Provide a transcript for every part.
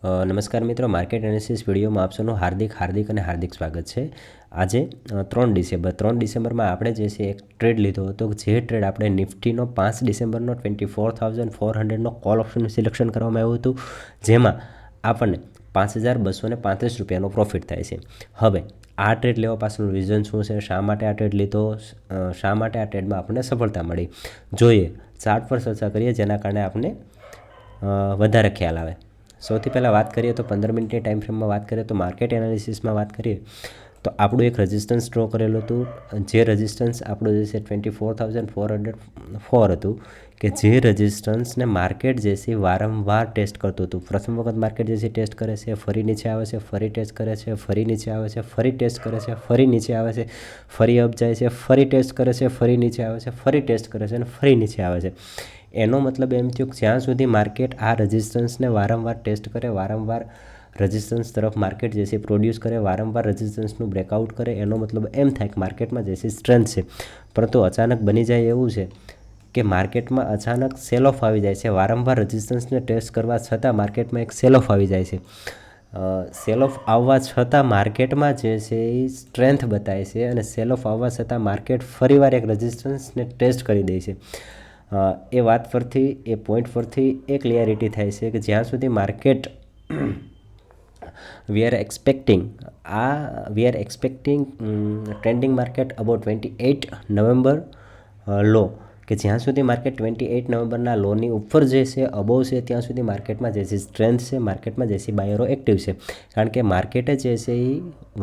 નમસ્કાર મિત્રો, market analysis વિડીયોમાં આપ સૌનું હાર્દિક સ્વાગત છે. આજે 3 ડિસેમ્બરમાં આપણે જે છે એક ટ્રેડ લીધો હતો, જે ટ્રેડ આપણે નિફ્ટીનો 5 ડિસેમ્બરનો 24,400નો કોલ ઓપ્શનનું સિલેક્શન કરવામાં આવ્યું હતું, જેમાં આપણને 5,235 રૂપિયાનો પ્રોફિટ થાય છે. હવે આ ટ્રેડ લેવા પાછળનું રીઝન શું છે, શા માટે આ ટ્રેડ લીધો, શા માટે આ ટ્રેડમાં આપણને સફળતા મળી, જોઈએ ચાર્ટ પર ચર્ચા કરીએ, જેના કારણે આપણને વધારે ખ્યાલ આવે. સૌથી પહેલાં વાત કરીએ તો 15 મિનિટની ટાઈમ ફ્રેમમાં વાત કરીએ તો માર્કેટ એનાલિસિસમાં વાત કરીએ તો આપણું એક રેઝિસ્ટન્સ ડ્રો કરેલું હતું. જે રેઝિસ્ટન્સ આપણું જે છે 24,404 હતું, કે જે રેઝિસ્ટન્સને માર્કેટ જે છે વારંવાર ટેસ્ટ કરતું હતું. પ્રથમ વખત માર્કેટ જે છે ટેસ્ટ કરે છે, ફરી નીચે આવે છે, ફરી ટેસ્ટ કરે છે, ફરી નીચે આવે છે, ફરી ટેસ્ટ કરે છે, ફરી નીચે આવે છે, ફરી અપ જાય છે, ફરી ટેસ્ટ કરે છે, ફરી નીચે આવે છે, ફરી ટેસ્ટ કરે છે અને ફરી નીચે આવે છે. એનો મતલબ એમ થયો કે જ્યાં સુધી માર્કેટ આ રેઝિસ્ટન્સને વારંવાર ટેસ્ટ કરે, વારંવાર રેઝિસ્ટન્સ તરફ માર્કેટ જે છે પ્રોડ્યુસ કરે, વારંવાર રેઝિસ્ટન્સનું બ્રેકઆઉટ કરે, એનો મતલબ એમ થાય કે માર્કેટમાં જે છે સ્ટ્રેન્થ છે. પરંતુ અચાનક બની જાય એવું છે કે માર્કેટમાં અચાનક સેલ ઓફ આવી જાય છે. વારંવાર રેઝિસ્ટન્સને ટેસ્ટ કરવા છતાં માર્કેટમાં એક સેલ ઓફ આવી જાય છે. સેલ ઓફ આવવા છતાં માર્કેટમાં જે છે એ સ્ટ્રેન્થ બતાવે છે અને સેલ ઓફ આવવા છતાં માર્કેટ ફરીવાર એક રેઝિસ્ટન્સને ટેસ્ટ કરી દે છે. એ વાત પરથી, એ પોઈન્ટ પરથી એ ક્લિયરિટી થાય છે કે જ્યાં સુધી market we are expecting trending market about 28 November low, કે જ્યાં સુધી માર્કેટ 28 નવેમ્બરના લોની ઉપર જે છે અબોવ છે, ત્યાં સુધી માર્કેટમાં જે છે સ્ટ્રેન્થ છે, માર્કેટમાં જે છે બાયરો એક્ટિવ છે. કારણ કે માર્કેટે જે છે એ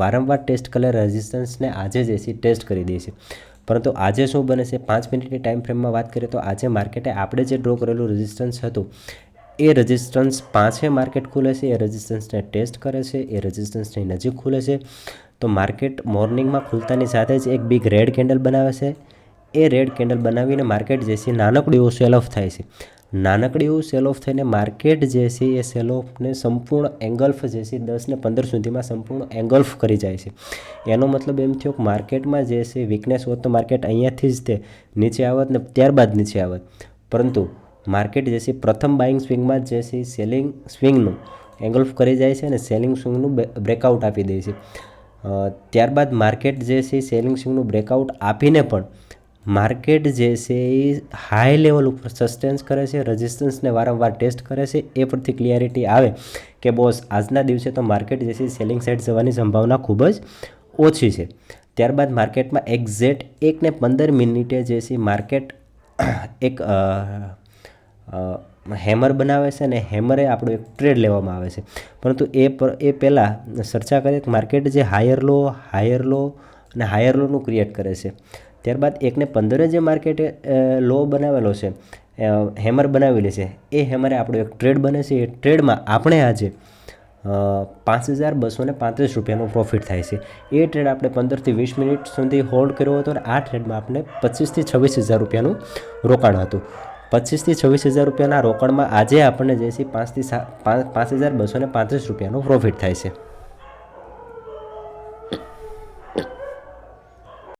વારંવાર ટેસ્ટ કરેલા રેઝિસ્ટન્સને આજે જે છે ટેસ્ટ કરી દે છે. પરંતુ આજે શું બને છે, 5 મિનિટની ટાઈમ ફ્રેમમાં વાત કરીએ તો આજે માર્કેટે આપણે જે ડ્રો કરેલું રેઝિસ્ટન્સ હતું, એ રેઝિસ્ટન્સ 5 માર્કેટ ખુલે છે, એ રેઝિસ્ટન્સને ટેસ્ટ કરે છે, એ રેઝિસ્ટન્સની નજીક ખુલે છે. તો માર્કેટ મોર્નિંગમાં ખુલતાની સાથે જ એક બિગ રેડ કેન્ડલ બનાવે છે. એ રેડ કેન્ડલ બનાવીને માર્કેટ જે છે નાનકડું એવું સેલ ઓફ થાય છે. નાનકડું એવું સેલ ઓફ થઈને માર્કેટ જે છે એ સેલ ઓફને સંપૂર્ણ એંગલ્ફ જે છે 10 ને 15 સુધીમાં સંપૂર્ણ એંગલ્ફ કરી જાય છે. એનો મતલબ એમ થયો કે માર્કેટમાં જે છે વીકનેસ હોત તો માર્કેટ અહીંયાથી જ તે નીચે આવત ને ત્યારબાદ નીચે આવત. પરંતુ માર્કેટ જે છે પ્રથમ બાઇંગ સ્વિંગમાં જે છે સેલિંગ સ્વિંગનું એંગલ્ફ કરી જાય છે અને સેલિંગ સ્વિંગનું બ્રેકઆઉટ આપી દે છે. ત્યારબાદ માર્કેટ જે છે સેલિંગ સ્વિંગનું બ્રેકઆઉટ આપીને પણ માર્કેટ જે છે એ હાઈ લેવલ ઉપર સસ્ટેન્સ કરે છે, રેઝિસ્ટન્સને વારંવાર ટેસ્ટ કરે છે. એ પરથી ક્લિયરિટી આવે કે બોસ આજના દિવસે તો માર્કેટ જે છે સેલિંગ સાઇડ જવાની સંભાવના ખૂબ જ ઓછી છે. ત્યારબાદ માર્કેટમાં એક્ઝેક્ટ 1 ને 15 મિનિટે જે છે માર્કેટ એક હેમર બનાવે છે અને હેમરે આપણો એક ટ્રેડ લેવામાં આવે છે. પરંતુ એ પહેલાં ચર્ચા કરીએ કે માર્કેટ જે હાયર લો અને હાયર લોનું ક્રિએટ કરે છે. ત્યારબાદ 1 ને 15 જે માર્કેટે લો બનાવેલો છે, હેમર બનાવેલી છે, એ હેમરે આપણો એક ટ્રેડ બને છે. એ ટ્રેડમાં આપણે આજે 5,235 રૂપિયાનો પ્રોફિટ થાય છે. એ ટ્રેડ આપણે 15 થી 20 મિનિટ સુધી હોલ્ડ કર્યો હતો અને આ ટ્રેડમાં આપણે 25,000 થી 26,000 રૂપિયાનું રોકાણ હતું. 25,000 થી 26,000 રૂપિયાના રોકાણમાં આજે આપણને જે છે 5,235 રૂપિયાનો પ્રોફિટ થાય છે.